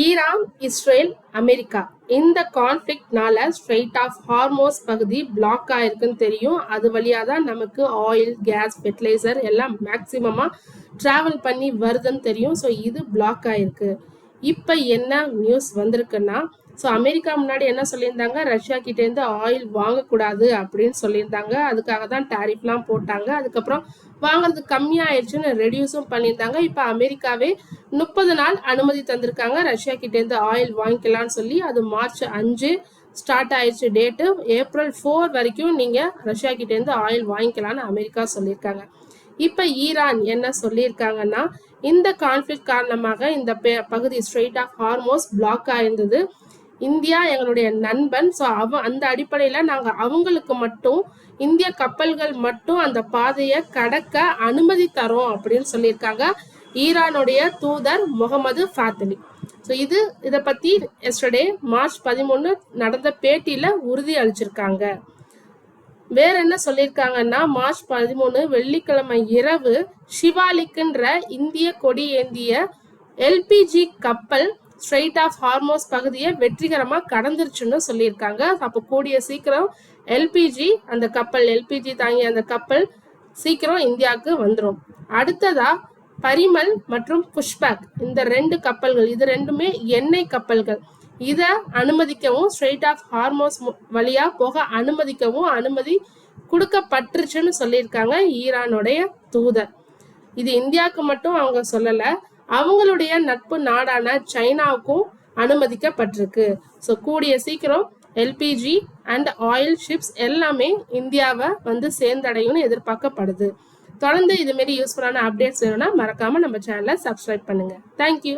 Iran, Israel, America இந்த கான்ஃப்ளிக்ட்னால straight of Hormuz பகுதி black ஆயிருக்குன்னு தெரியும். அது வழியாக தான் நமக்கு ஆயில், கேஸ், ஃபெர்டிலைசர் எல்லாம் மேக்சிமமாக ட்ராவல் பண்ணி வருதுன்னு தெரியும். ஸோ இது பிளாக் ஆயிருக்கு. இப்போ என்ன நியூஸ் வந்திருக்குன்னா, ஸோ அமெரிக்கா முன்னாடி என்ன சொல்லியிருந்தாங்க, ரஷ்யா கிட்டேருந்து ஆயில் வாங்கக்கூடாது அப்படின்னு சொல்லியிருந்தாங்க. அதுக்காக தான் டேரிஃப்லாம் போட்டாங்க. அதுக்கப்புறம் வாங்குறது கம்மியாயிடுச்சுன்னு ரெடியூஸும் பண்ணியிருந்தாங்க. இப்போ அமெரிக்காவே 30 நாள் அனுமதி தந்திருக்காங்க ரஷ்யா கிட்டேருந்து ஆயில் வாங்கிக்கலாம்னு சொல்லி. அது மார்ச் 5 ஸ்டார்ட் ஆயிடுச்சு டேட்டு. ஏப்ரல் 4 வரைக்கும் நீங்கள் ரஷ்யா கிட்டேருந்து ஆயில் வாங்கிக்கலாம்னு அமெரிக்கா சொல்லியிருக்காங்க. இப்போ ஈரான் என்ன சொல்லியிருக்காங்கன்னா, இந்த கான்ஃப்ளிக்ட் காரணமாக இந்த பகுதி ஸ்ட்ரெயிட் ஆஃப் ஹார்மோஸ் பிளாக் ஆயிருந்தது. இந்தியா எங்களுடைய நண்பன். ஸோ அந்த அடிப்படையில் நாங்கள் அவங்களுக்கு மட்டும் இந்திய கப்பல்கள் மட்டும் அந்த பாதையை கடக்க அனுமதி தரோம் அப்படின்னு சொல்லியிருக்காங்க ஈரானுடைய தூதர் முகமது ஃபாத்தலி. ஸோ இதை பற்றி எஸ்டர்டே மார்ச் 13 நடந்த பேட்டியில் உறுதி அளிச்சிருக்காங்க. வேற என்ன சொல்லியிருக்காங்கன்னா, மார்ச் 13 வெள்ளிக்கிழமை இரவு ஷிவாலிக்குன்ற இந்திய கொடி ஏந்திய எல்பிஜி கப்பல் ஸ்ட்ரெயிட் ஆஃப் ஹார்மோஸ் பகுதியை வெற்றிகரமாக கடந்துருச்சுன்னு சொல்லியிருக்காங்க. அப்போ கூடிய சீக்கிரம் அந்த கப்பல் எல்பிஜி தாங்கிய அந்த கப்பல் சீக்கிரம் இந்தியாவுக்கு வந்துடும். அடுத்ததா பரிமல் மற்றும் புஷ்பக் இந்த 2 கப்பல்கள், இது ரெண்டுமே எண்ணெய் கப்பல்கள். இதை அனுமதிக்கவும் ஸ்ட்ரெயிட் ஆஃப் ஹார்மோஸ் வழியா போக அனுமதிக்கவும் அனுமதி கொடுக்கப்பட்டுருச்சுன்னு சொல்லியிருக்காங்க ஈரானுடைய தூதர். இது இந்தியாவுக்கு மட்டும் அவங்க சொல்லலை, அவங்களுடைய நட்பு நாடான சைனாவுக்கும் அனுமதிக்கப்பட்டிருக்கு. ஸோ கூடிய சீக்கிரம் எல்பிஜி அண்ட் ஆயில் ஷிப்ஸ் எல்லாமே இந்தியாவை வந்து சேர்ந்தடையும்னு எதிர்பார்க்கப்படுது. தொடர்ந்து இதுமாரி யூஸ்ஃபுல்லான அப்டேட்ஸ் வேணும்னா மறக்காம நம்ம சேனலை சப்ஸ்கிரைப் பண்ணுங்க. தேங்க்யூ.